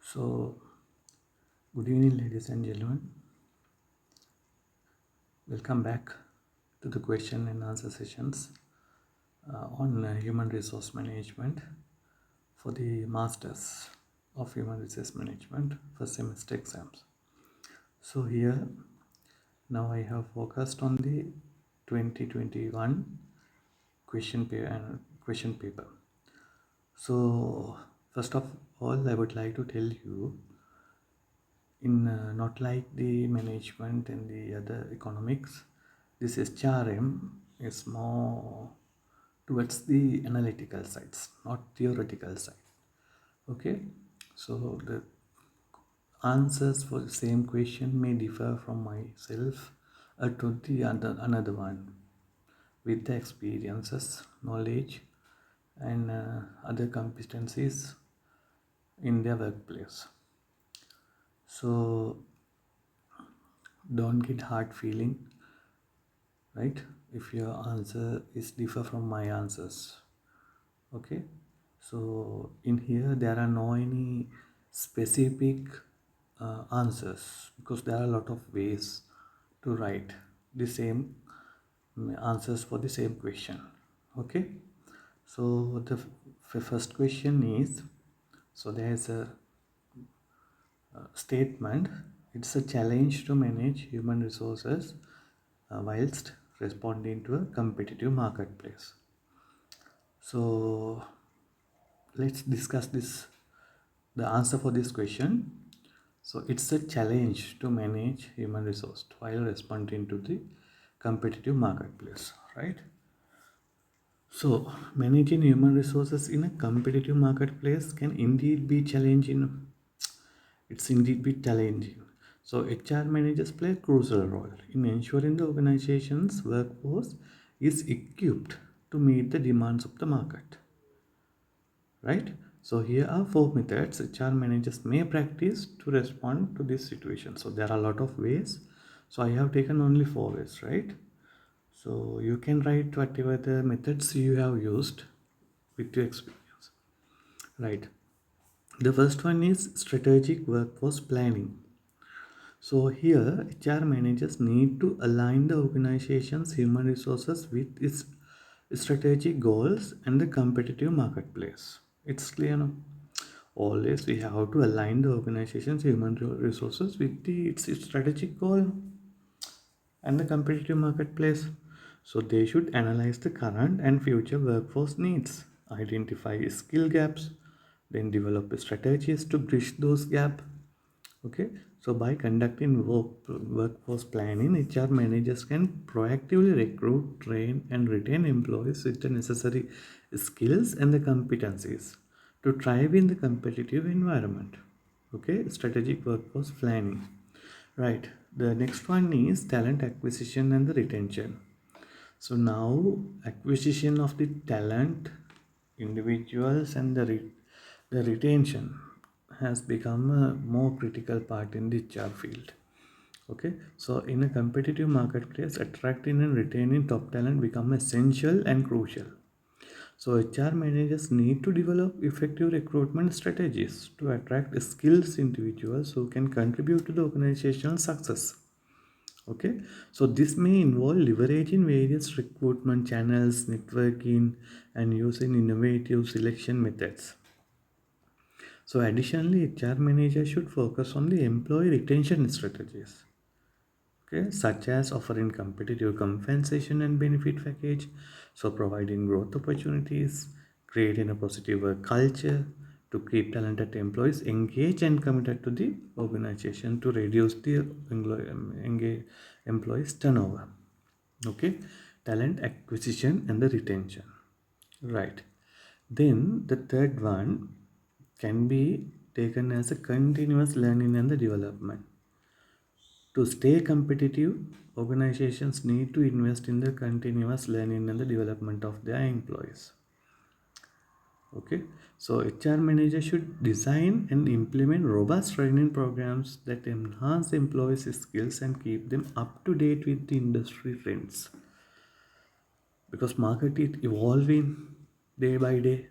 So, good evening, ladies and gentlemen. Welcome back to the question and answer sessions on human resource management for the Masters of Human Resource Management first semester exams. So, here now I have focused on the 2021 question paper. So, first of all, I would like to tell you in not like the management and the other economics, this HRM is more towards the analytical sides, not theoretical side. Okay, so the answers for the same question may differ from myself to the another one with the experiences, knowledge, and other competencies in their workplace. So don't get hard feeling, right, if your answer is differ from my answers. Okay, so in here there are no any specific answers, because there are a lot of ways to write the same answers for the same question. Okay, so the first question is, so there is a statement, it's a challenge to manage human resources whilst responding to a competitive marketplace. So let's discuss the answer for this question. So it's a challenge to manage human resource while responding to the competitive marketplace, right? So managing human resources in a competitive marketplace can indeed be challenging. It's indeed be challenging. So HR managers play a crucial role in ensuring the organization's workforce is equipped to meet the demands of the market, right? So here are 4 methods HR managers may practice to respond to this situation. So there are a lot of ways. So I have taken only 4 ways, right? So you can write whatever the methods you have used with your experience, right? The first one is strategic workforce planning. So here, HR managers need to align the organization's human resources with its strategic goals and the competitive marketplace. It's clear now. Always we have to align the organization's human resources with its strategic goal and the competitive marketplace. So they should analyze the current and future workforce needs, identify skill gaps, then develop strategies to bridge those gaps. Okay, so by conducting workforce planning, HR managers can proactively recruit, train, and retain employees with the necessary skills and the competencies to thrive in the competitive environment. Okay, strategic workforce planning. Right, the next one is talent acquisition and the retention. So now acquisition of the talent, individuals, and the retention has become a more critical part in the HR field. Okay, so in a competitive marketplace, attracting and retaining top talent become essential and crucial. So HR managers need to develop effective recruitment strategies to attract skilled individuals who can contribute to the organizational success. Okay, so this may involve leveraging various recruitment channels, networking, and using innovative selection methods. So additionally, HR managers should focus on the employee retention strategies, okay, such as offering competitive compensation and benefit package, so providing growth opportunities, creating a positive work culture to keep talented employees engaged and committed to the organization to reduce the employees turnover. Okay, talent acquisition and the retention, right? Then the third one can be taken as a continuous learning and the development. To stay competitive, organizations need to invest in the continuous learning and the development of their employees. Okay, so HR managers should design and implement robust training programs that enhance employees' skills and keep them up to date with the industry trends. Because market is evolving day by day,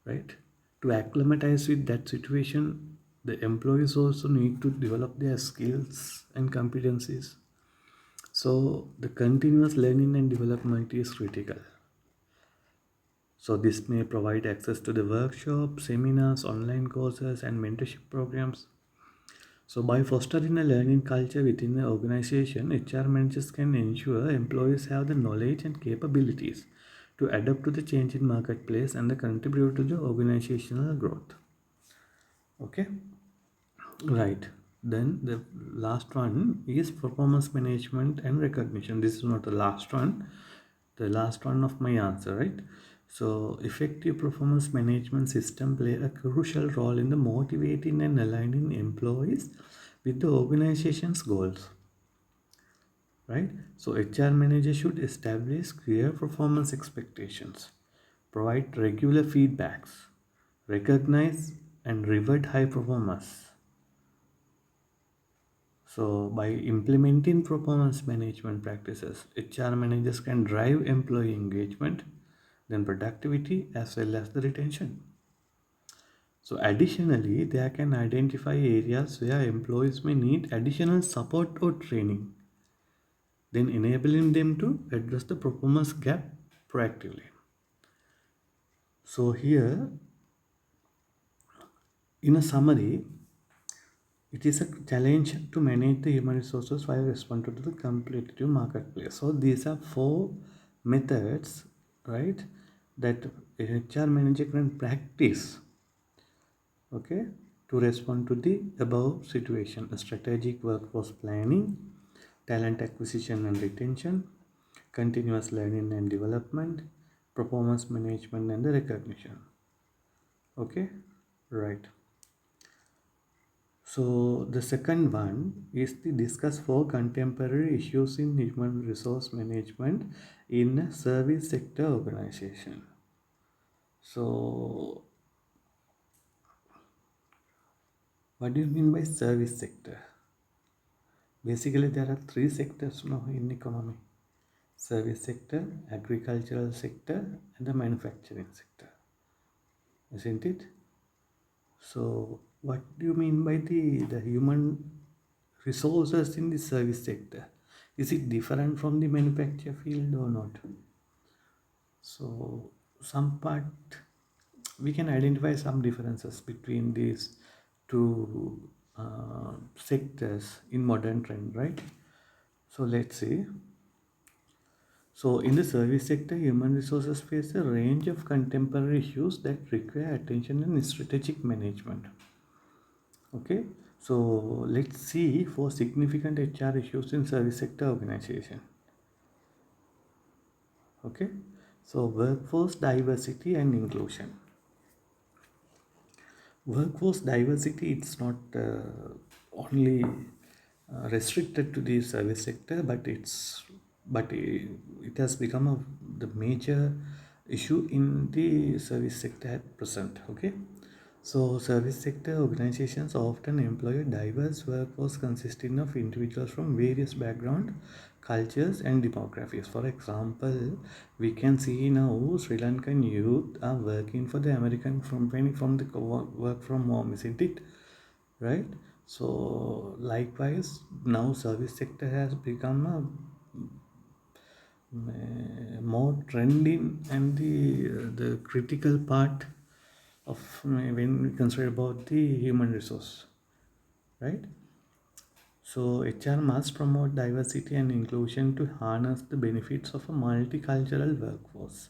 right? To acclimatize with that situation, the employees also need to develop their skills and competencies. So the continuous learning and development is critical. So this may provide access to the workshops, seminars, online courses, and mentorship programs. So by fostering a learning culture within the organization, HR managers can ensure employees have the knowledge and capabilities to adapt to the changing marketplace and contribute to the organizational growth. Okay, right. Then the last one is performance management and recognition. This is not the last one, the last one of my answer, right? So effective performance management system play a crucial role in the motivating and aligning employees with the organization's goals, right? So HR manager should establish clear performance expectations, provide regular feedbacks, recognize and reward high performers. So by implementing performance management practices, HR managers can drive employee engagement, then productivity as well as the retention. So additionally, they can identify areas where employees may need additional support or training, then enabling them to address the performance gap proactively. So here, in a summary, it is a challenge to manage the human resources while responding to the competitive marketplace. So these are four methods, right, that a HR manager can practice, okay, to respond to the above situation: a strategic workforce planning, talent acquisition and retention, continuous learning and development, performance management and the recognition. Okay, right. So the second one is to discuss four contemporary issues in human resource management in a service sector organization. So what do you mean by service sector? Basically, there are three sectors now in economy: service sector, agricultural sector, and the manufacturing sector. Isn't it? So what do you mean by the human resources in the service sector? Is it different from the manufacture field or not? So some part we can identify some differences between these two sectors in modern trend, right? So let's see. So in the service sector, human resources face a range of contemporary issues that require attention and strategic management. Okay, so let's see four significant HR issues in service sector organization. Okay, so workforce diversity and inclusion. Workforce diversity, it's not only restricted to the service sector, but it has become the major issue in the service sector at present. Okay, so service sector organizations often employ a diverse workforce consisting of individuals from various backgrounds, cultures and demographics. For example, we can see now Sri Lankan youth are working for the American company from the work from home, isn't it? Right? So likewise, now service sector has become a more trending and the critical part of when we consider about the human resource, right? So HR must promote diversity and inclusion to harness the benefits of a multicultural workforce.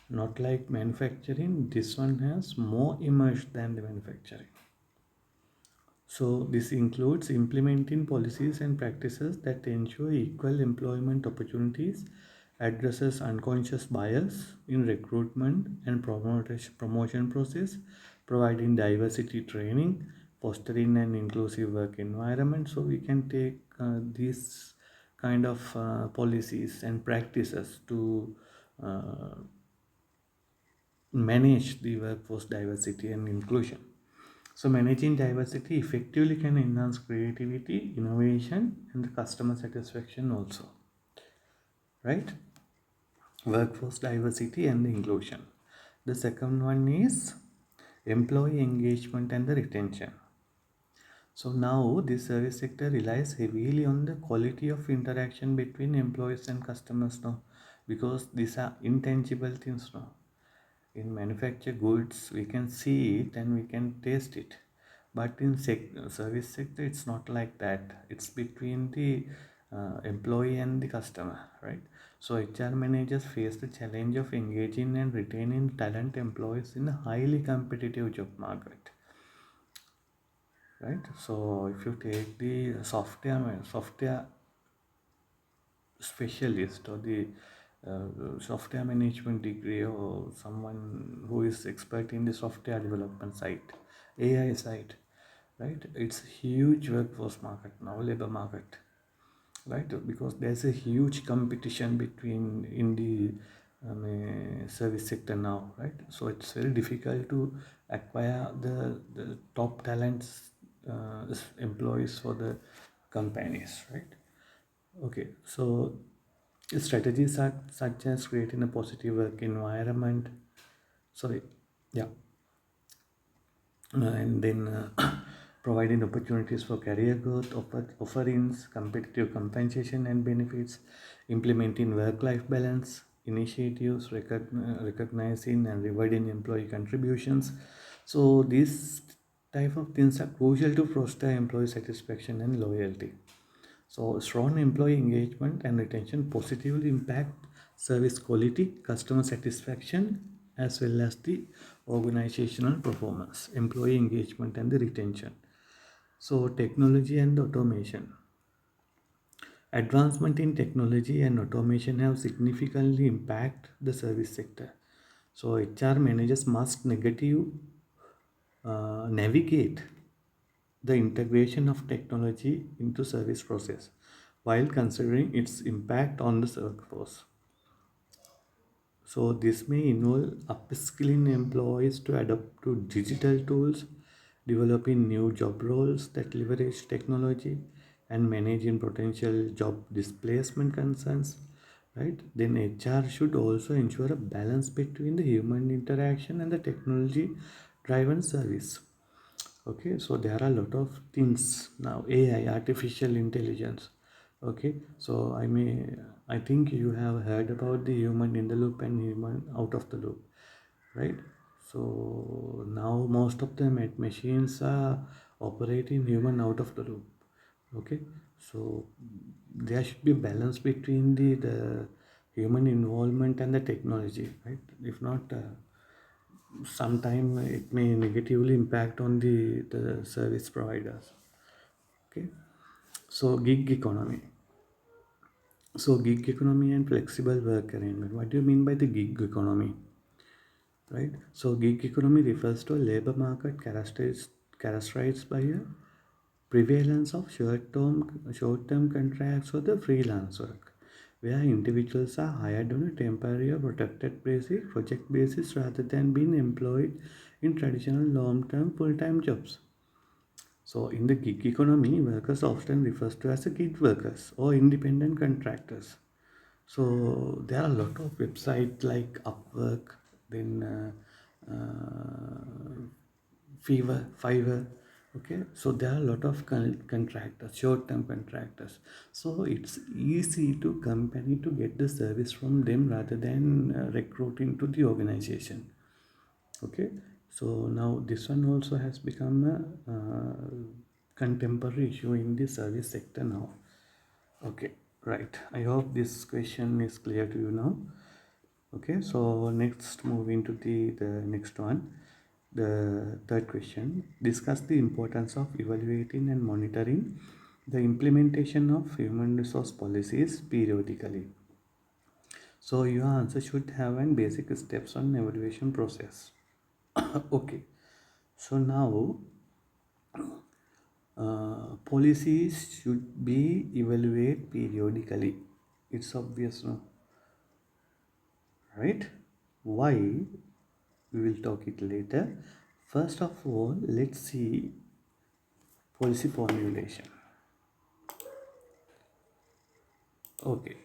Not like manufacturing, this one has more immersed than the manufacturing. So this includes implementing policies and practices that ensure equal employment opportunities, addresses unconscious bias in recruitment and promotion process, providing diversity training, fostering an inclusive work environment. So we can take these kind of policies and practices to uh, manage the workforce diversity and inclusion. So managing diversity effectively can enhance creativity, innovation, and the customer satisfaction also, right? Workforce diversity and inclusion. The second one is employee engagement and the retention. So now this service sector relies heavily on the quality of interaction between employees and customers now, because these are intangible things now. In manufactured goods we can see it and we can taste it, but in service sector it's not like that. It's between the employee and the customer, right? So HR managers face the challenge of engaging and retaining talent employees in a highly competitive job market, right? So if you take the software specialist or the software management degree, or someone who is expert in the software development side, AI side, right? It's a huge workforce market now, labor market, right? Because there's a huge competition between in the service sector now, right? So it's very difficult to acquire the top talents, employees for the companies, right? Okay, so strategies are such as creating a positive work environment. Sorry, yeah, and then providing opportunities for career growth, offerings, competitive compensation and benefits, implementing work-life balance initiatives, recognizing and rewarding employee contributions. So these type of things are crucial to foster employee satisfaction and loyalty. So strong employee engagement and retention positively impact service quality, customer satisfaction, as well as the organizational performance, employee engagement and the retention. So technology and automation. Advancement in technology and automation have significantly impacted the service sector. So HR managers must navigate the integration of technology into service process while considering its impact on the workforce. So this may involve upskilling employees to adapt to digital tools, developing new job roles that leverage technology, and managing potential job displacement concerns. Right? Then HR should also ensure a balance between the human interaction and the technology driven service. Okay, so there are a lot of things now, AI, artificial intelligence. Okay, so I think you have heard about the human in the loop and human out of the loop, right? So now most of the machines are operating human out of the loop. Okay, so there should be balance between the human involvement and the technology, right? If not, sometime it may negatively impact on the service providers. Okay, so gig economy. So gig economy and flexible work arrangement. What do you mean by the gig economy? Right, so gig economy refers to a labor market characterized by a prevalence of short-term contracts or the freelance work, where individuals are hired on a temporary or protected basis, project basis, rather than being employed in traditional long-term full-time jobs. So in the gig economy, workers often refers to as a gig workers or independent contractors. So there are a lot of websites like Upwork, then Fiverr. Okay, so there are a lot of contractors, short-term contractors. So it's easy to company to get the service from them rather than recruiting to the organization. Okay, so now this one also has become a contemporary issue in the service sector now. Okay, right, I hope this question is clear to you now. Okay, so next moving to the next one, the third question. Discuss the importance of evaluating and monitoring the implementation of human resource policies periodically. So your answer should have an basic steps on evaluation process. Okay, so now policies should be evaluated periodically. It's obvious, no? Right? Why? We will talk it later. First of all, let's see policy formulation. Okay,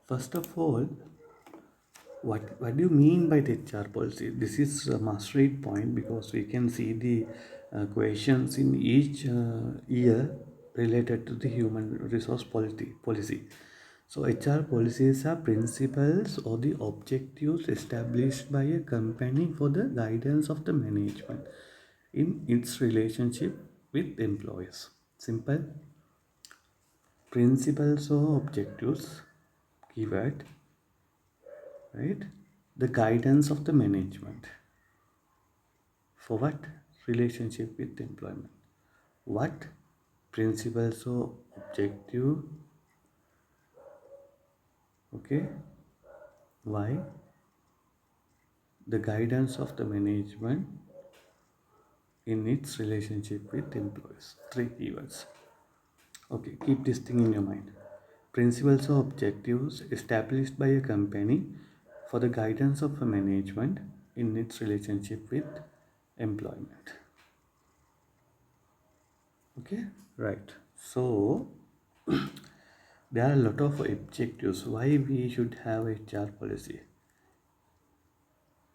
First of all, what do you mean by the HR policy? This is a must-read point because we can see the questions in each year related to the human resource policy. So HR policies are principles or the objectives established by a company for the guidance of the management in its relationship with employees. Simple. Principles or objectives, keyword, right? The guidance of the management. For what? Relationship with employment. What? Principles or objective. Okay. Why? The guidance of the management in its relationship with employees. Three keywords. Okay, keep this thing in your mind. Principles or objectives established by a company for the guidance of a management in its relationship with employment. Okay, right. So there are a lot of objectives why we should have HR policy.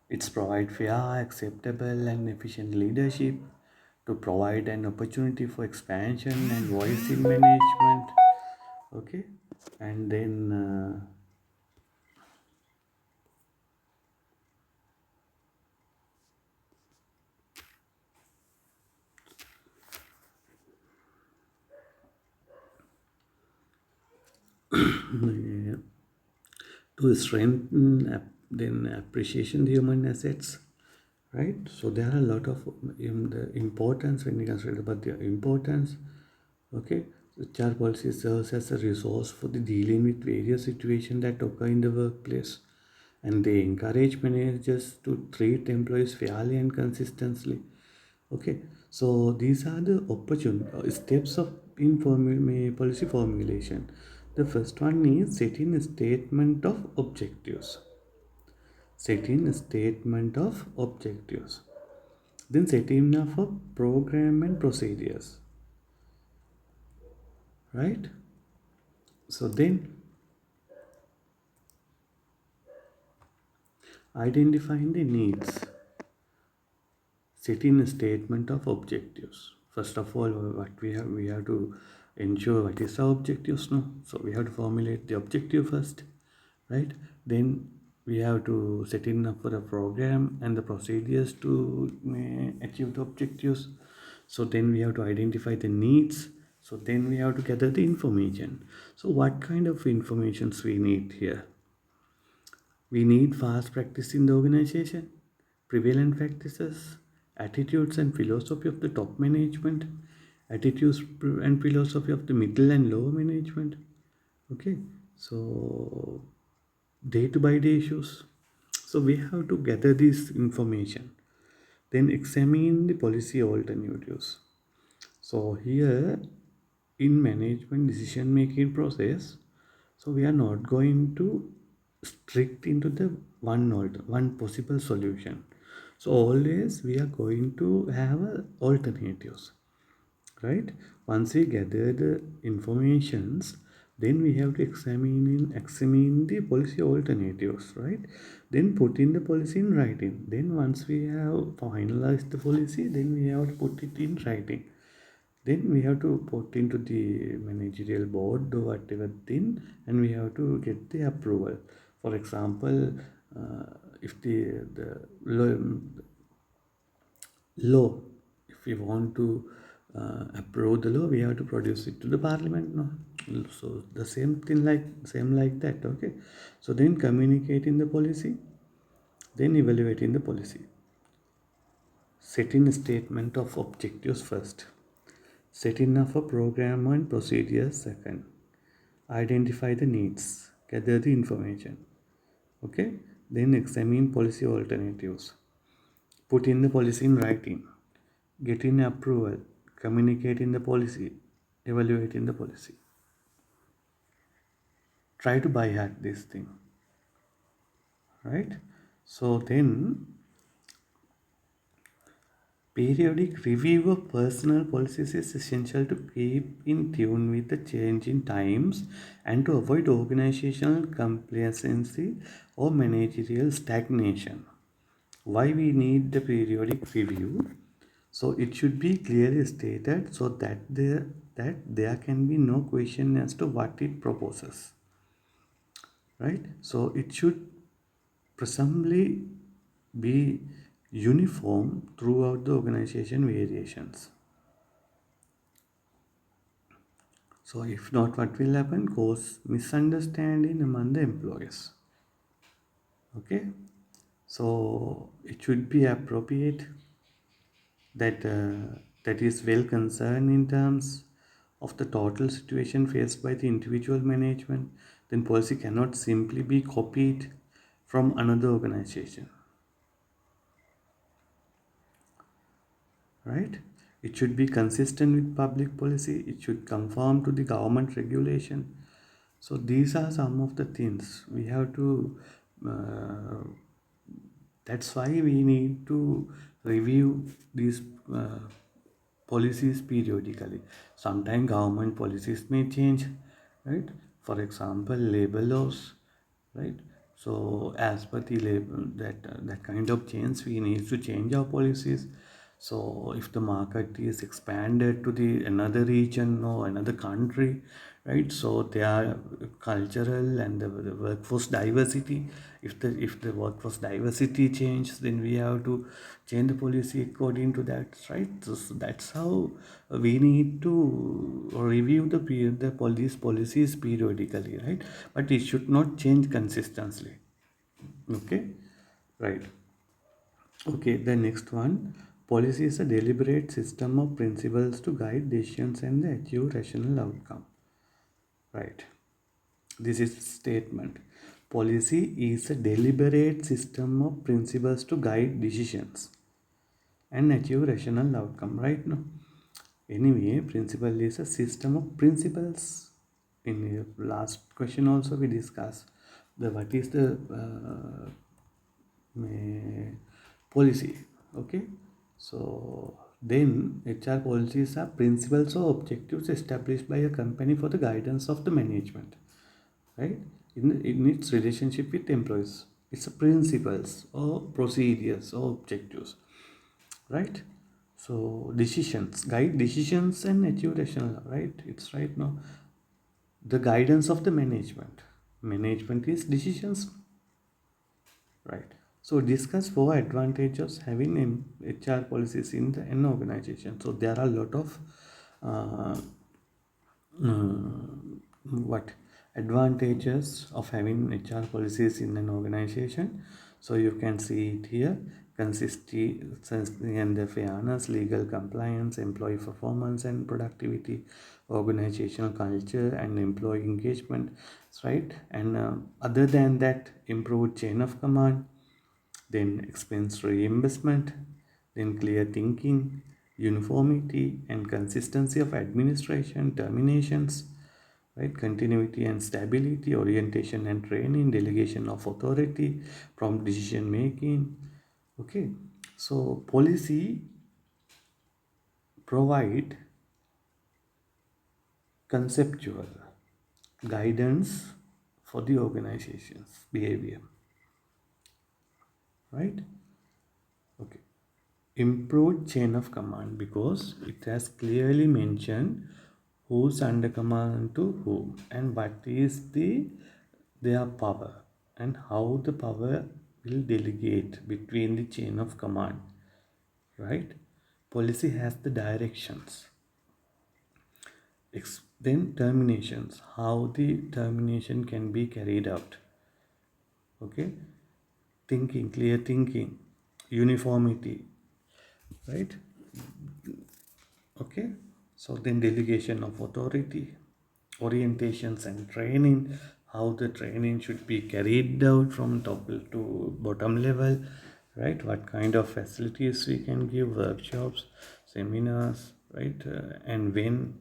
It's provide fair, acceptable, and efficient leadership, to provide an opportunity for expansion and voice in management. Okay, and then to strengthen then appreciation the human assets, right? So there are a lot of the importance when you consider about the importance. Okay, so HR policy serves as a resource for the dealing with various situations that occur in the workplace, and they encourage managers to treat employees fairly and consistently. Okay, so these are the steps of policy formulation. The first one is setting a statement of objectives. Setting a statement of objectives. Then setting up a program and procedures. Right? So then identifying the needs. Setting a statement of objectives. First of all, what we have to ensure what is our objectives now. So we have to formulate the objective first, right? Then we have to set in up for the program and the procedures to achieve the objectives. So then we have to identify the needs. So then we have to gather the information. So what kind of informations we need here? We need fast practice in the organization, prevalent practices, attitudes and philosophy of the top management, attitudes and philosophy of the middle and lower management. Okay, so day to by day issues. So we have to gather this information, then examine the policy alternatives. So here in management decision making process, so we are not going to strict into the one possible solution. So always we are going to have alternatives, right? Once we gather the informations, then we have to examine the policy alternatives, right? Then put in the policy in writing. Then once we have finalized the policy, then we have to put it in writing. Then we have to put into the managerial board or whatever thing, and we have to get the approval. For example, if the law, if we want to approve the law, we have to produce it to the parliament, no? So the same like that. Okay, so then communicating the policy, then evaluating the policy. Setting a statement of objectives first. Setting up a program and procedures second. Identify the needs. Gather the information. Okay. Then examine policy alternatives. Put in the policy in writing. Get in approval. Communicate in the policy. Evaluate in the policy. Try to by heart this thing. Right. So then Periodic review of personal policies is essential to keep in tune with the changing times and to avoid organizational complacency or managerial stagnation. Why we need the periodic review? So it should be clearly stated so that there can be no question as to what it proposes, right? So it should presumably be uniform throughout the organization variations. So if not, what will happen? Cause misunderstanding among the employees. Okay. So it should be appropriate that is well concerned in terms of the total situation faced by the individual management. Then policy cannot simply be copied from another organization, right? It should be consistent with public policy. It should conform to the government regulation. So these are some of the things we have to. Uh, that's why we need to review these policies periodically. Sometimes government policies may change, right? For example, labor laws, right? So as per the label, that kind of change, we need to change our policies. So if the market is expanded to the another region or another country, right? So their cultural and the workforce diversity. If the workforce diversity changes, then we have to change the policy according to that, right? So that's how we need to review the policies periodically, right? But it should not change consistently. Okay, right. Okay, the next one. Policy is a deliberate system of principles to guide decisions and achieve rational outcome. Right. This is statement. Policy is a deliberate system of principles to guide decisions and achieve rational outcome. Right now. Anyway, principle is a system of principles. In the last question also we discussed the what is the policy. Okay, so then HR policies are principles or objectives established by a company for the guidance of the management, right? In its relationship with employees, it's a principles or procedures or objectives, right? So decisions guide decisions and achieve rational, right? It's right now the guidance of the management is decisions. Right. So discuss four advantages having HR policies in an organization. So there are a lot of uh, what advantages of having HR policies in an organization. So you can see it here: consistency and the fairness, legal compliance, employee performance and productivity, organizational culture and employee engagement, right? And other than that, improved chain of command, then expense reimbursement, then clear thinking, uniformity and consistency of administration, terminations, right? Continuity and stability, orientation and training, delegation of authority, prompt decision making. Okay, so policy provide conceptual guidance for the organization's behavior, right? Okay. Improved chain of command because it has clearly mentioned who's under command to whom and what is their power and how the power will delegate between the chain of command, right? Policy has the directions. Then terminations, how the termination can be carried out. Okay, thinking, clear thinking, uniformity, right? Okay, so then delegation of authority, orientations and training, how the training should be carried out from top to bottom level, right? What kind of facilities we can give, workshops, seminars, right? And when.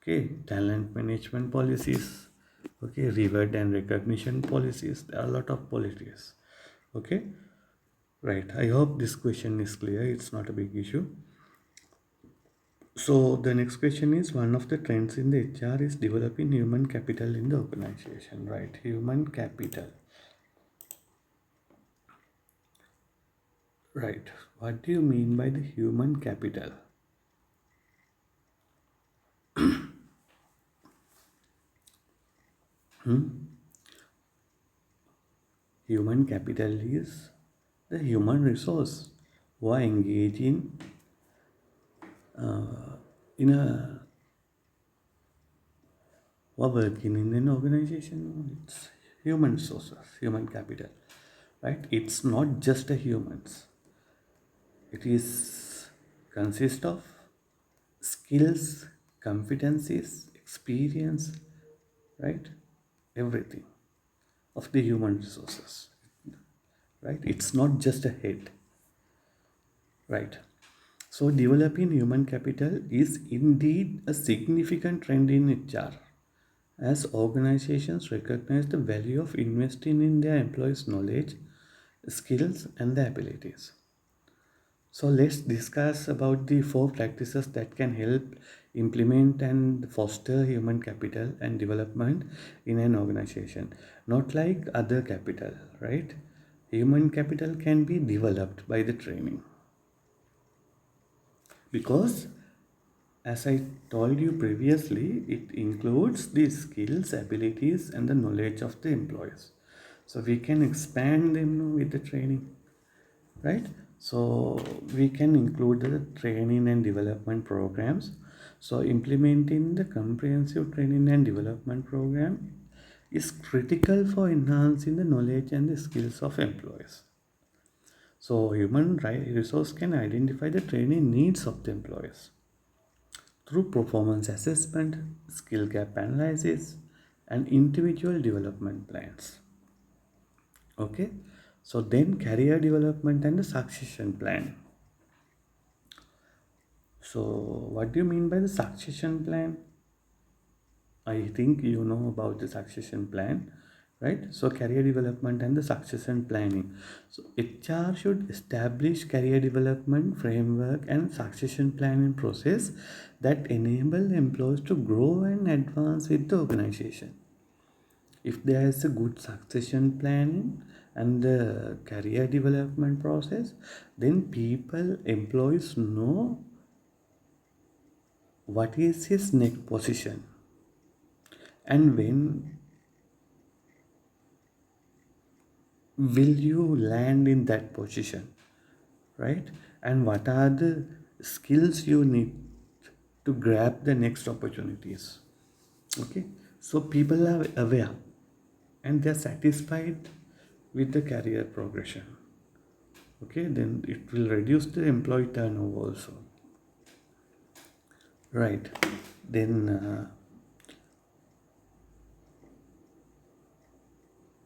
Okay, talent management policies, okay, reward and recognition policies. There are a lot of policies. Okay, Right. I hope this question is clear. It's not a big issue. So the next question is, one of the trends in the HR is developing human capital in the organization, right? Human capital. Right. What do you mean by the human capital? Human capital is the human resource who are engaging in a who are working in an organization. It's human resources, human capital, right? It's not just a humans. It is consist of skills, competencies, experience, right? Everything of the human resources, right? It's not just a head, right? So developing human capital is indeed a significant trend in HR as organizations recognize the value of investing in their employees' knowledge, skills, and their abilities. So let's discuss about the 4 practices that can help implement and foster human capital and development in an organization. Not like other capital, right? Human capital can be developed by the training because, as I told you previously, it includes the skills, abilities, and the knowledge of the employees. So we can expand them with the training, right? So we can include the training and development programs. So implementing the comprehensive training and development program is critical for enhancing the knowledge and the skills of employees. So human resource can identify the training needs of the employees through performance assessment, skill gap analysis, and individual development plans. Okay, so then career development and the succession plan. So what do you mean by the succession plan? I think you know about the succession plan, right? So career development and the succession planning. So HR should establish career development framework and succession planning process that enable employees to grow and advance with the organization. If there is a good succession planning and the career development process, then employees know what is his next position and when will you land in that position, right? And what are the skills you need to grab the next opportunities? Okay, so people are aware and they're satisfied with the career progression. Okay, then it will reduce the employee turnover also, right? Then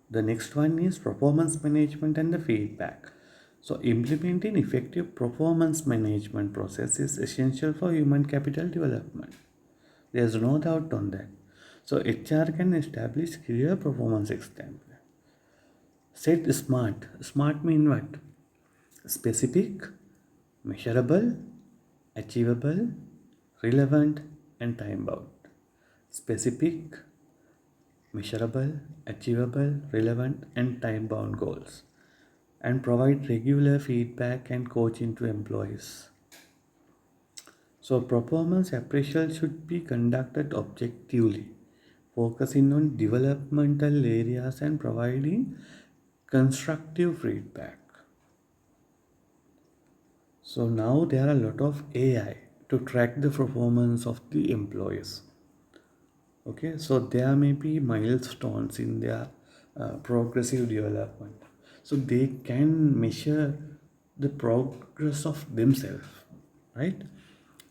the next one is performance management and the feedback. So implementing effective performance management process is essential for human capital development. There's no doubt on that. So HR can establish clear performance example. Set SMART. SMART mean what? Specific, measurable, achievable, relevant, and time bound. Specific, measurable, achievable, relevant, and time bound goals, and provide regular feedback and coaching to employees. So, performance appraisal should be conducted objectively, focusing on developmental areas and providing constructive feedback. So, now there are a lot of AI to track the performance of the employees. Okay, so there may be milestones in their progressive development, so they can measure the progress of themselves, right?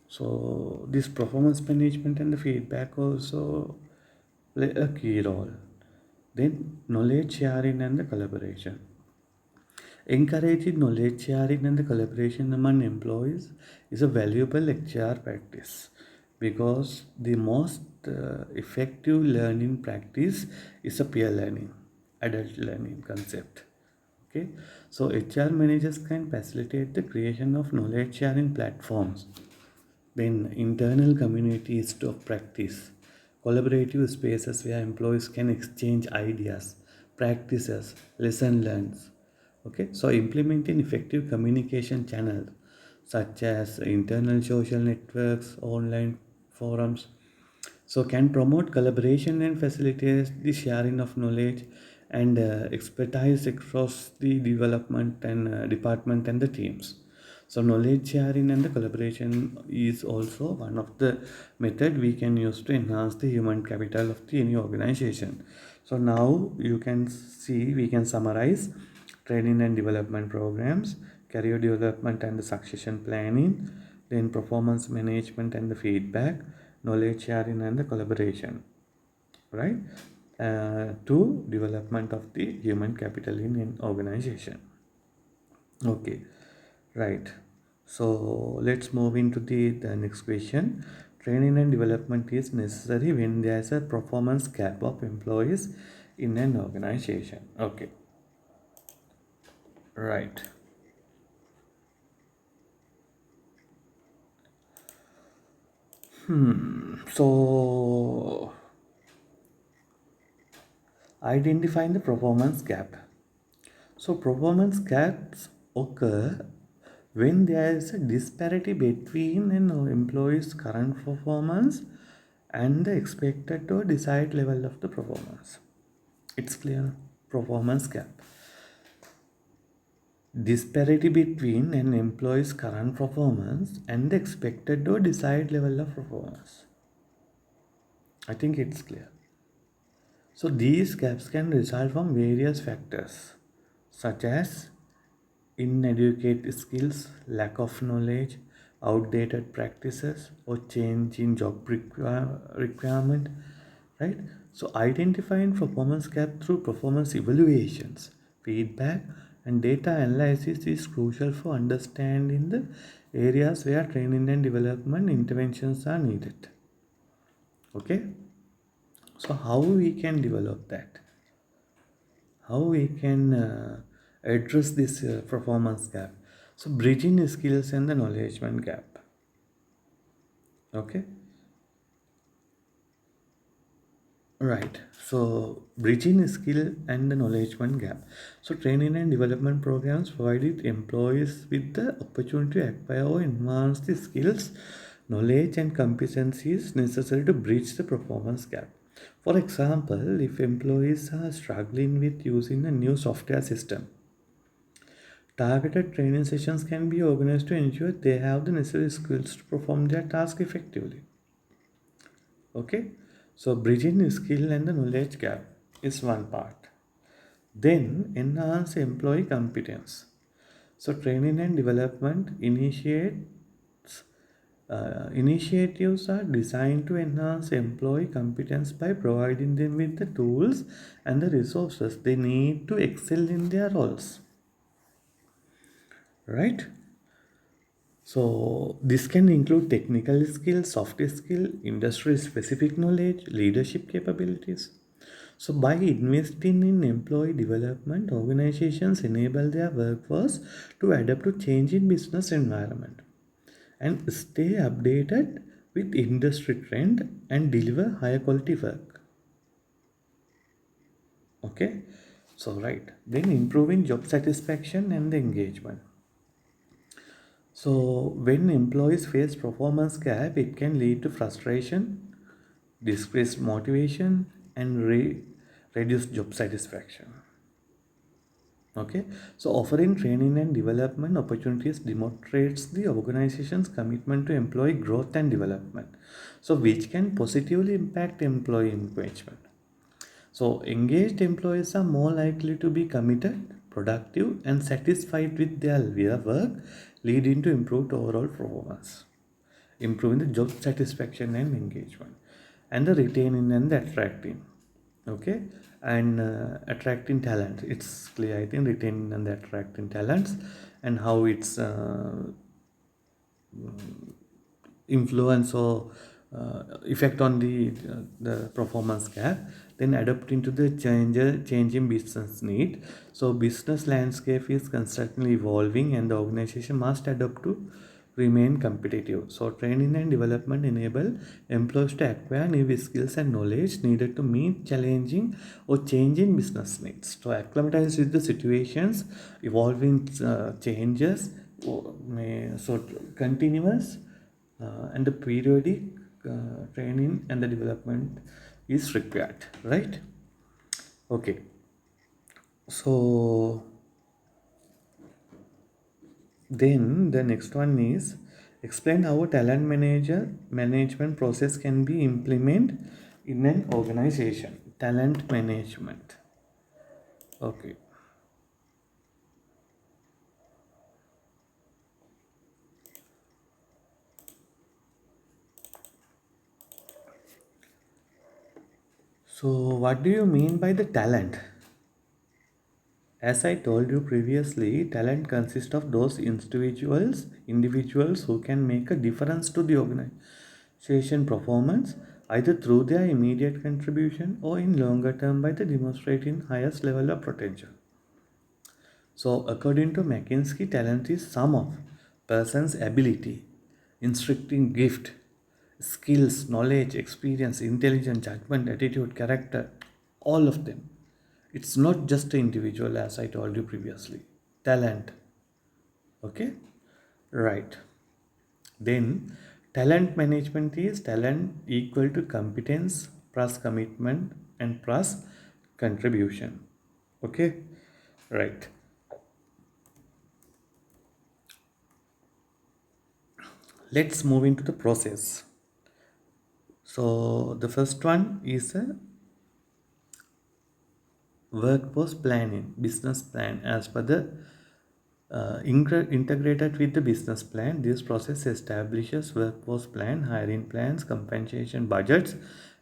So this performance management and the feedback also play a key role. Then knowledge sharing and the collaboration. Encouraging knowledge sharing and the collaboration among employees is a valuable HR practice because the most effective learning practice is a peer learning, adult learning concept. Okay, so HR managers can facilitate the creation of knowledge sharing platforms, then internal communities of practice, collaborative spaces where employees can exchange ideas, practices, lesson learned. Okay, so implementing effective communication channels such as internal social networks, online forums, so can promote collaboration and facilitate the sharing of knowledge and expertise across the development and department and the teams. So knowledge sharing and the collaboration is also one of the method we can use to enhance the human capital of the any organization. So now you can see we can summarize training and development programs, career development and the succession planning, then performance management and the feedback, knowledge sharing and the collaboration, right? To development of the human capital in an organization. Okay, right. So let's move into the next question. Training and development is necessary when there's a performance gap of employees in an organization. Okay, right. So identifying the performance gap. So performance gaps occur when there is a disparity between an employee's current performance and the expected or desired level of the performance. It's clear. Performance gap. Disparity between an employee's current performance and the expected or desired level of performance. I think it's clear. So these gaps can result from various factors such as inadequate skills, lack of knowledge, outdated practices, or change in job requirement, right? So identifying performance gap through performance evaluations, feedback, and data analysis is crucial for understanding the areas where training and development interventions are needed. Okay, so how we can develop that? How we can address this performance gap? So bridging skills and the knowledgement gap. Okay, right. So bridging skill and the knowledgement gap. So training and development programs provided employees with the opportunity to acquire or enhance the skills, knowledge and competencies necessary to bridge the performance gap. For example, if employees are struggling with using a new software system, targeted training sessions can be organized to ensure they have the necessary skills to perform their task effectively. Okay, so bridging the skill and the knowledge gap is one part. Then enhance employee competence. So training and development initiatives are designed to enhance employee competence by providing them with the tools and the resources they need to excel in their roles. Right? So this can include technical skills, soft skill, industry specific knowledge, leadership capabilities. So by investing in employee development, organizations enable their workforce to adapt to changing business environment and stay updated with industry trend and deliver higher quality work. Okay. So right. Then improving job satisfaction and the engagement. So when employees face performance gap, it can lead to frustration, decreased motivation, and reduced job satisfaction. Okay, so offering training and development opportunities demonstrates the organization's commitment to employee growth and development, so which can positively impact employee engagement. So engaged employees are more likely to be committed, productive, and satisfied with their work, leading to improved overall performance, improving the job satisfaction and engagement, and the retaining and the attracting. Okay, and attracting talent. It's clear, I think, retaining and attracting talents, and how it's influence or effect on the performance gap, then adapting to the changing business need. So business landscape is constantly evolving and the organization must adapt to remain competitive. So training and development enable employees to acquire new skills and knowledge needed to meet challenging or changing business needs. So acclimatize with the situations, evolving changes, so continuous and the periodic training and the development is required, right? Okay, so then the next one is explain how a talent manager management process can be implemented in an organization. Talent management. Okay, so what do you mean by the talent? As I told you previously, talent consists of those individuals who can make a difference to the organization performance either through their immediate contribution or in longer term by the demonstrating highest level of potential. So according to McKinsey, talent is sum of person's ability, instructing gift, skills, knowledge, experience, intelligence, judgment, attitude, character, all of them. It's not just the individual, as I told you previously. Talent. Okay? Right. Then, talent management is talent equal to competence plus commitment and plus contribution. Okay? Right. Let's move into the process. So, the first one is a workforce planning, business plan as per the integrated with the business plan. This process establishes workforce plan, hiring plans, compensation budgets,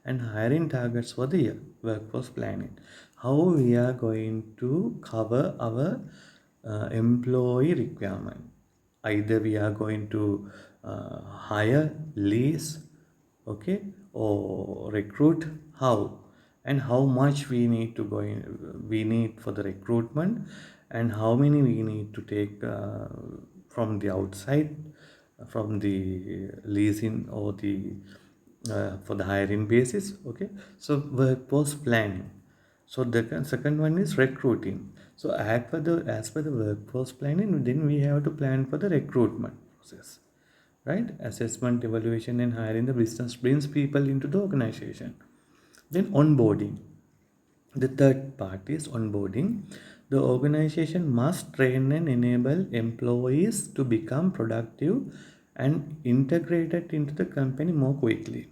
and hiring targets for the year. Workforce planning. How we are going to cover our employee requirement. Either we are going to hire, lease, okay, or recruit. How and how much we need to go in, we need for the recruitment, and how many we need to take from the outside, from the leasing or the for the hiring basis. Okay, so workforce planning. So the second one is recruiting. So as per the workforce planning, then we have to plan for the recruitment process, right? Assessment, evaluation, and hiring the business brings people into the organization. Then onboarding. The third part is onboarding. The organization must train and enable employees to become productive and integrated into the company more quickly.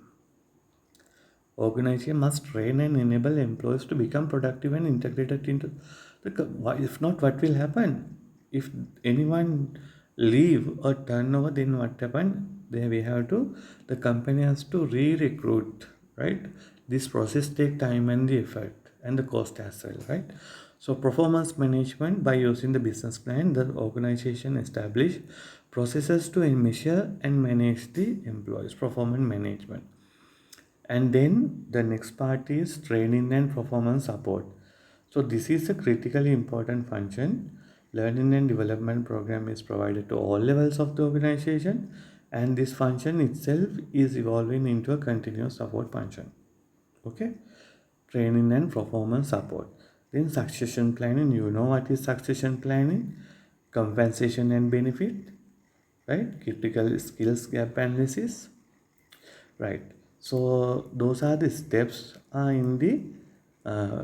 Organization must train and enable employees to become productive and integrated into if not, what will happen? If anyone leave or turnover, then what happen? There we have to, the company has to re-recruit, right? This process take time and the effort and the cost as well, right? So performance management, by using the business plan, the organization establish processes to measure and manage the employees. Performance management. And then the next part is training and performance support. So this is a critically important function. Learning and development program is provided to all levels of the organization, and this function itself is evolving into a continuous support function. Okay, training and performance support. Then succession planning. You know what is succession planning? Compensation and benefit, right? Critical skills gap analysis, right? So those are the steps in the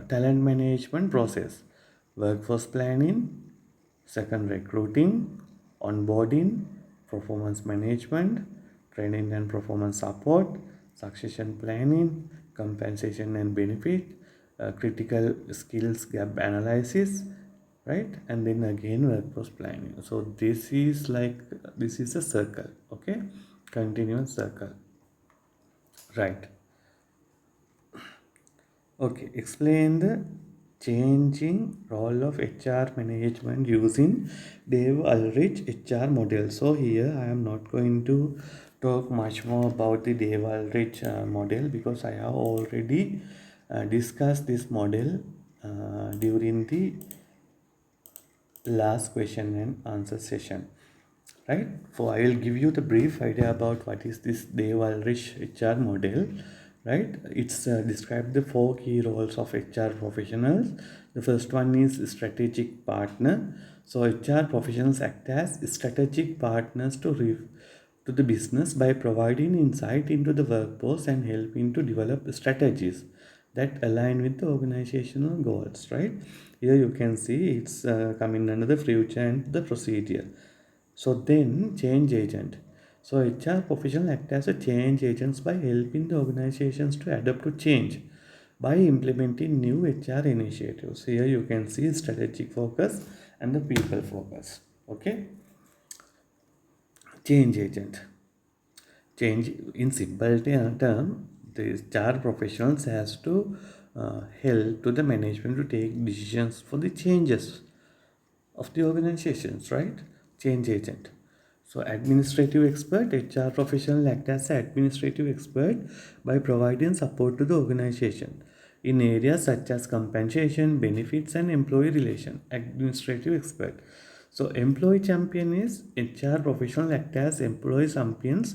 talent management process. Workforce planning, second recruiting, onboarding, performance management, training and performance support, succession planning, compensation and benefit, critical skills gap analysis, right? And then again workforce planning. So this is a circle, okay, continuous circle. Right. Okay. Explain the changing role of HR management using Dave Ulrich HR model. So here I am not going to talk much more about the Deval-Rich model, because I have already discussed this model during the last question and answer session, right? So I will give you the brief idea about what is this Deval-Rich HR model, right? It's described the four key roles of HR professionals. The first one is strategic partner. So HR professionals act as strategic partners to the business by providing insight into the workforce and helping to develop strategies that align with the organizational goals, right? Here you can see it's coming under the future and the procedure. So then change agent. So HR professional act as a change agents by helping the organizations to adapt to change by implementing new HR initiatives. Here you can see strategic focus and the people focus. Okay, change agent. Change in simple term, the HR professionals has to help to the management to take decisions for the changes of the organizations, right? Change agent. So administrative expert, HR professional act as an administrative expert by providing support to the organization in areas such as compensation, benefits and employee relation. Administrative expert. So employee champion is HR professional act as employee champions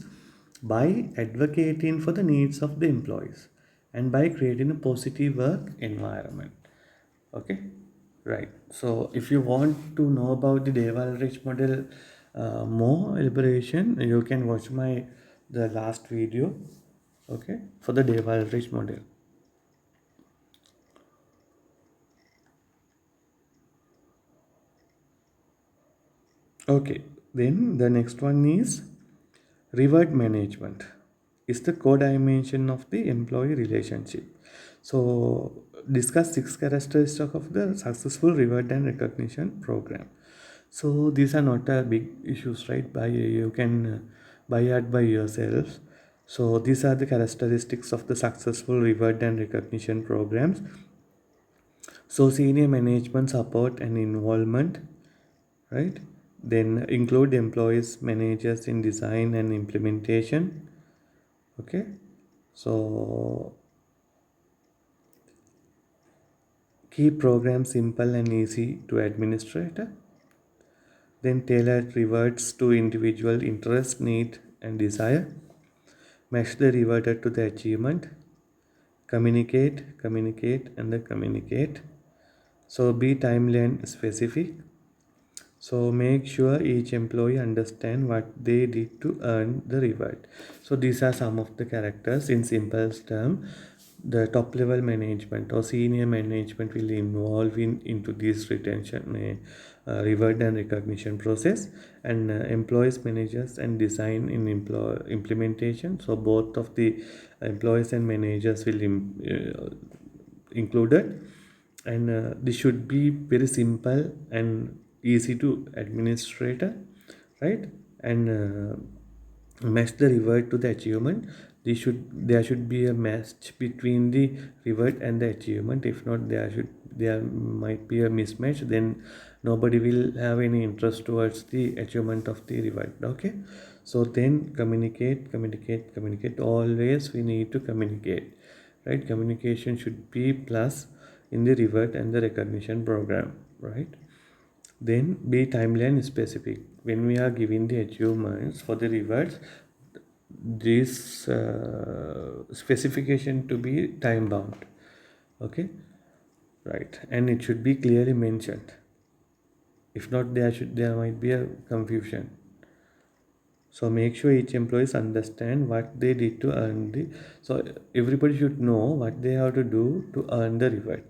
by advocating for the needs of the employees and by creating a positive work environment. Okay, right. So if you want to know about the Deval-Rich model more elaboration, you can watch my the last video. Okay, for the Deval-Rich model. Okay, then the next one is reward management. Is the core dimension of the employee relationship. So discuss six characteristics of the successful reward and recognition program. So these are not big issues, right? By you can buy it by yourself. So these are the characteristics of the successful reward and recognition programs. So senior management support and involvement, right? Then include employees, managers in design and implementation. Okay. So keep programs simple and easy to administrate. Then tailor rewards to individual interest, need and desire. Match the rewarded to the achievement. Communicate and the communicate. So be timeline specific. So make sure each employee understand what they did to earn the reward. So these are some of the characters in simple term. The top level management or senior management will involve into this retention reward and recognition process, and employees managers and design in implementation. So both of the employees and managers will included, and this should be very simple and easy to administrate, right? And match the reward to the achievement. There should be a match between the reward and the achievement. If not, there might be a mismatch, then nobody will have any interest towards the achievement of the reward. Okay, so then communicate. Always we need to communicate, right? Communication should be plus in the reward and the recognition program, right? Then be timeline specific. When we are giving the achievements for the rewards, this specification to be time bound. Okay, right, and it should be clearly mentioned. If not, there might be a confusion. So make sure each employees understand what they did to earn the. So everybody should know what they have to do to earn the reward.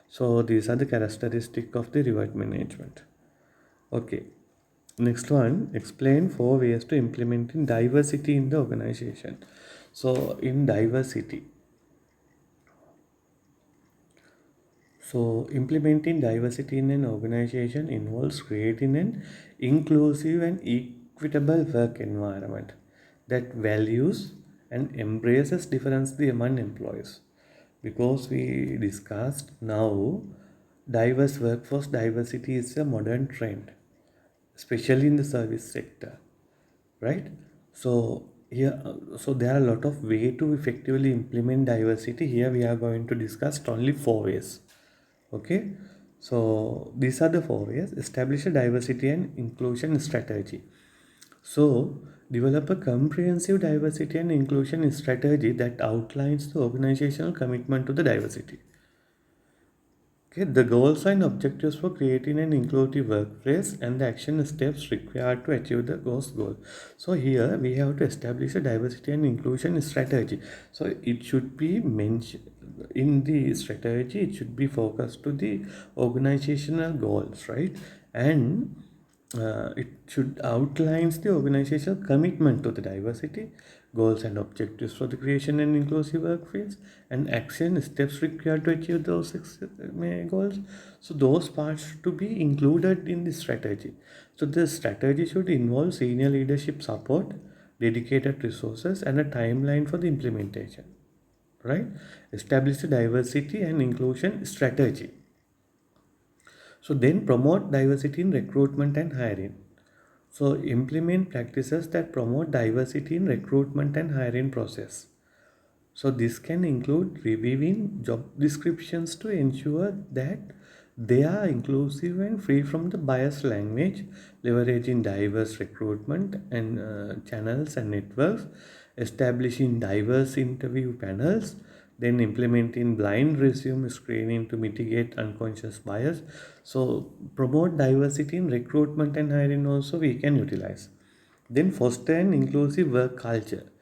So these are the characteristics of the reward management. Okay. Next one, explain four ways to implementing diversity in the organization. So in diversity, so implementing diversity in an organization involves creating an inclusive and equitable work environment that values and embraces difference among employees. Because we discussed now, diverse workforce diversity is a modern trend, especially in the service sector, right? So here, so there are a lot of way to effectively implement diversity. Here we are going to discuss only four ways. Okay, so these are the four ways. Establish a diversity and inclusion strategy. So develop a comprehensive diversity and inclusion strategy that outlines the organizational commitment to the diversity. Okay, the goals and objectives for creating an inclusive workplace and the action steps required to achieve the goal. So here we have to establish a diversity and inclusion strategy. So it should be mentioned in the strategy. It should be focused to the organizational goals, right? And it should outlines the organizational commitment to the diversity, goals and objectives for the creation and inclusive workplace, and action steps required to achieve those goals. So those parts to be included in the strategy. So the strategy should involve senior leadership support, dedicated resources, and a timeline for the implementation. Right? Establish a diversity and inclusion strategy. So then promote diversity in recruitment and hiring. So implement practices that promote diversity in recruitment and hiring process. So this can include reviewing job descriptions to ensure that they are inclusive and free from the biased language, leveraging diverse recruitment and channels and networks, establishing diverse interview panels, then implementing blind resume screening to mitigate unconscious bias. So promote diversity in recruitment and hiring also we can utilize. Then foster an inclusive work culture.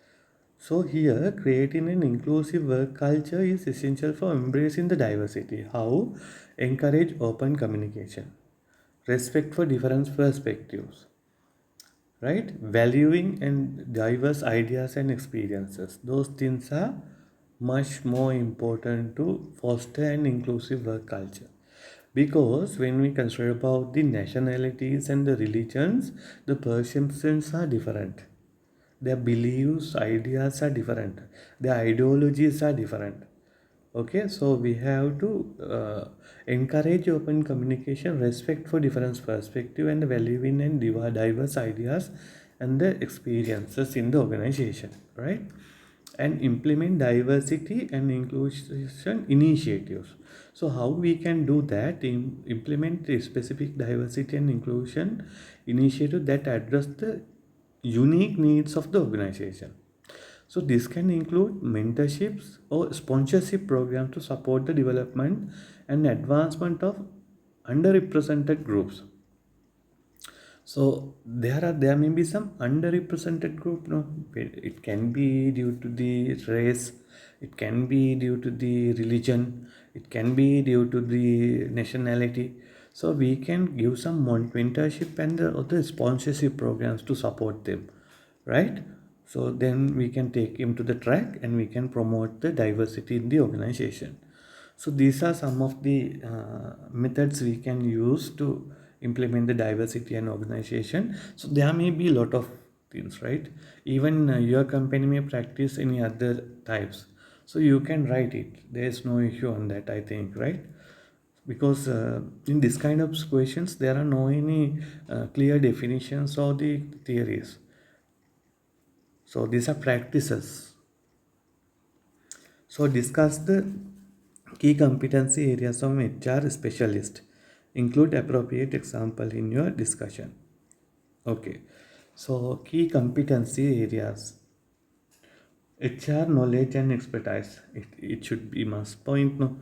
So here, creating an inclusive work culture is essential for embracing the diversity. How? Encourage open communication, respect for different perspectives, right? Valuing and diverse ideas and experiences. Those things are much more important to foster an inclusive work culture. Because when we consider about the nationalities and the religions, the perceptions are different, their beliefs, ideas are different, their ideologies are different. Okay, so we have to encourage open communication, respect for different perspective, and valuing and diverse ideas and the experiences in the organization, right? And implement diversity and inclusion initiatives. So how we can do that? Implement a specific diversity and inclusion initiative that address the unique needs of the organization. So this can include mentorships or sponsorship programs to support the development and advancement of underrepresented groups. So there may be some underrepresented group. No, it can be due to the race, it can be due to the religion, it can be due to the nationality. So we can give some mentorship and the other sponsorship programs to support them, right? So then we can take him to the track and we can promote the diversity in the organization. So these are some of the methods we can use to implement the diversity and organization. So there may be a lot of things, right? Even your company may practice any other types. So you can write it. There is no issue on that, I think, right? Because in this kind of questions, there are no any clear definitions or the theories. So these are practices. So discuss the key competency areas of HR specialist. Include appropriate example in your discussion. Okay. So key competency areas. HR knowledge and expertise. It should be must point. No,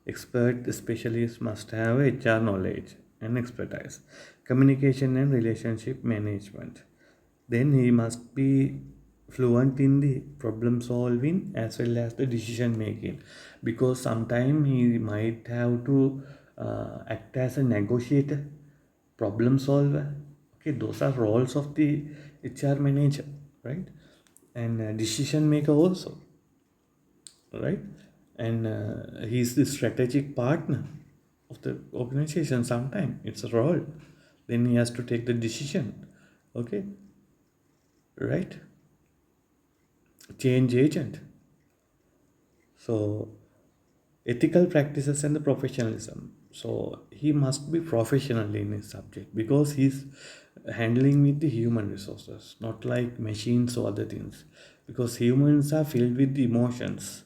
expert specialist must have HR knowledge and expertise. Communication and relationship management. Then he must be fluent in the problem solving as well as the decision making, because sometimes he might have to act as a negotiator, problem solver. Okay, those are roles of the HR manager, right? And decision maker also, right? And he's the strategic partner of the organization. Sometimes it's a role, then he has to take the decision. Okay, right? Change agent. So ethical practices and the professionalism. So he must be professional in his subject, because he's handling with the human resources, not like machines or other things, because humans are filled with emotions,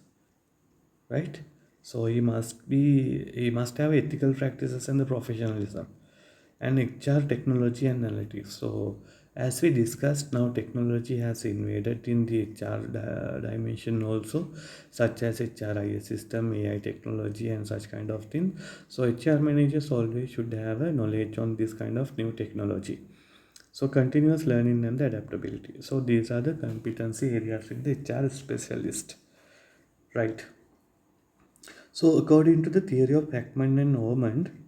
right? So he must have ethical practices and the professionalism and HR technology and analytics. So as we discussed, now technology has invaded in the HR dimension also, such as HRIS system, AI technology and such kind of thing. So HR managers always should have a knowledge on this kind of new technology. So continuous learning and the adaptability. So these are the competency areas with the HR specialist, right? So according to the theory of Beckman and Ormond,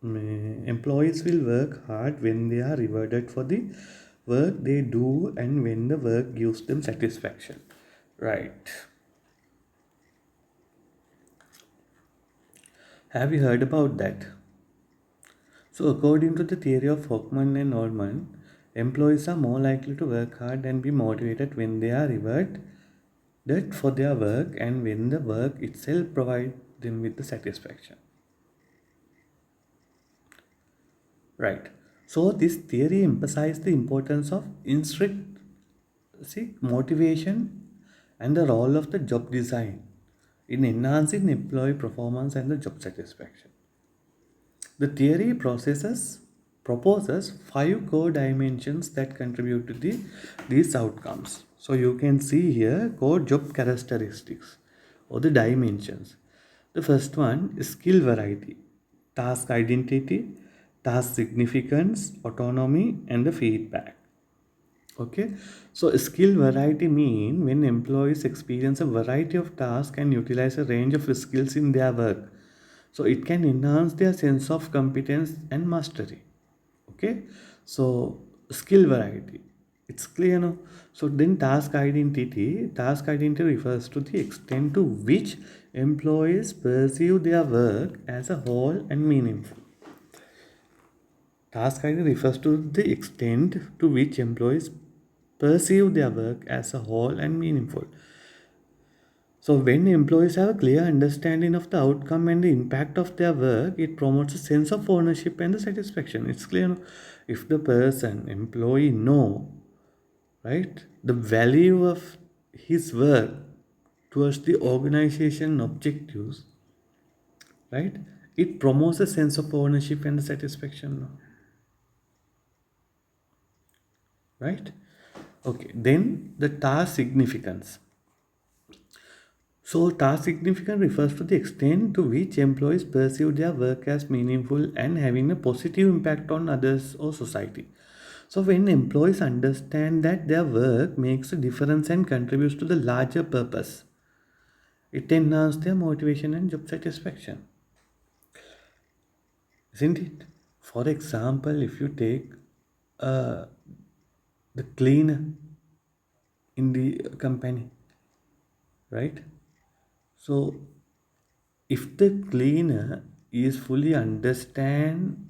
employees will work hard when they are rewarded for the work they do and when the work gives them satisfaction. Right. Have you heard about that? So according to the theory of Hockman and Orman, employees are more likely to work hard and be motivated when they are rewarded for their work and when the work itself provides them with the satisfaction. Right. So this theory emphasizes the importance of intrinsic motivation and the role of the job design in enhancing employee performance and the job satisfaction. The theory proposes five core dimensions that contribute to these outcomes. So you can see here core job characteristics or the dimensions. The first one is skill variety, task identity, task significance, autonomy, and the feedback. Okay, so skill variety mean when employees experience a variety of tasks and utilize a range of skills in their work. So it can enhance their sense of competence and mastery. Okay, so skill variety. It's clear now. So then task identity refers to the extent to which employees perceive their work as a whole and meaningful. Task ID refers to the extent to which employees perceive their work as a whole and meaningful. So, when employees have a clear understanding of the outcome and the impact of their work, it promotes a sense of ownership and the satisfaction. It's clear, no? If the employee, know, right, the value of his work towards the organization objectives, right, it promotes a sense of ownership and the satisfaction, no? Right? Okay, then the task significance. So, task significance refers to the extent to which employees perceive their work as meaningful and having a positive impact on others or society. So, when employees understand that their work makes a difference and contributes to the larger purpose, it enhances their motivation and job satisfaction, isn't it? For example, if you take uh, the cleaner in the company, right? So if the cleaner is fully understand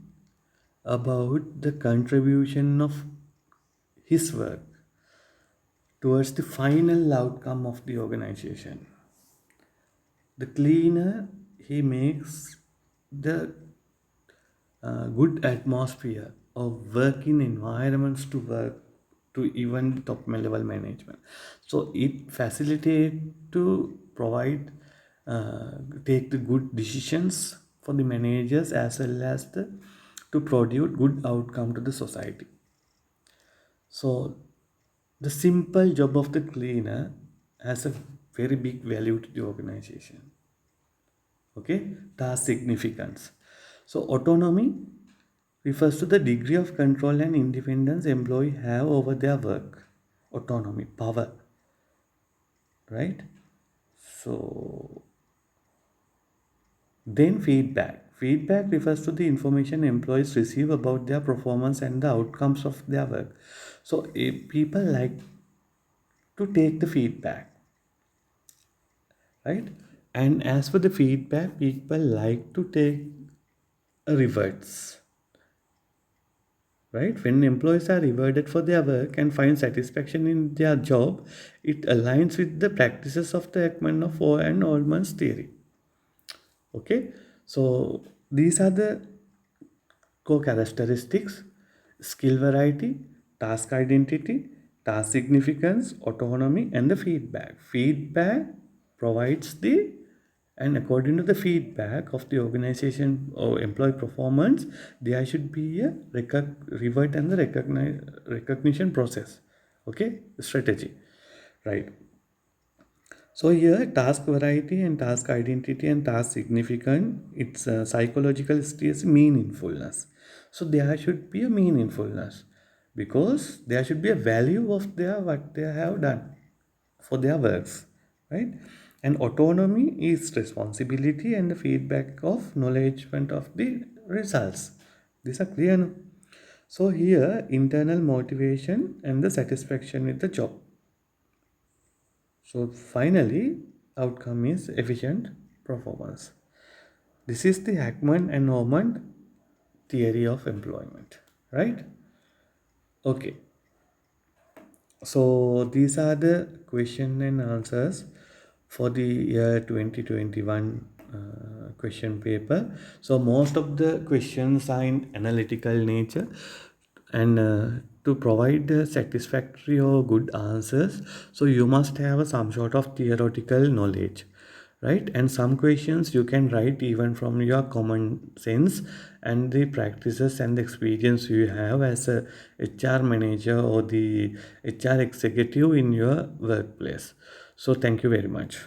about the contribution of his work towards the final outcome of the organization, the cleaner, he makes the good atmosphere of working environments to work to even the top level management. So it facilitates to provide take the good decisions for the managers as well as the to produce good outcome to the society. So the simple job of the cleaner has a very big value to the organization. Okay, task significance. So autonomy refers to the degree of control and independence employees have over their work. Autonomy, power, right? So then feedback refers to the information employees receive about their performance and the outcomes of their work. So people like to take the feedback, right? And as for the feedback, people like to take rewards, right? When employees are rewarded for their work and find satisfaction in their job, it aligns with the practices of the Ekman of O and Oldman's theory. Okay, so these are the core characteristics. skill variety, task identity, task significance, autonomy, and the feedback. Feedback provides the, and according to the feedback of the organization or employee performance, there should be a revert and the recognition process. Okay, strategy, right? So here, task variety and task identity and task significant, it's psychological state meaningfulness. So there should be a meaningfulness because there should be a value of their what they have done for their works, right? And autonomy is responsibility and the feedback of knowledgement of the results. These are clear. No? So here, internal motivation and the satisfaction with the job. So finally, outcome is efficient performance. This is the Hackman and Norman theory of employment, right? Okay. So these are the question and answers for the year 2021 question paper. So most of the questions are in analytical nature, and to provide satisfactory or good answers, so you must have some sort of theoretical knowledge, right? And some questions you can write even from your common sense and the practices and the experience you have as a HR manager or the HR executive in your workplace. So thank you very much.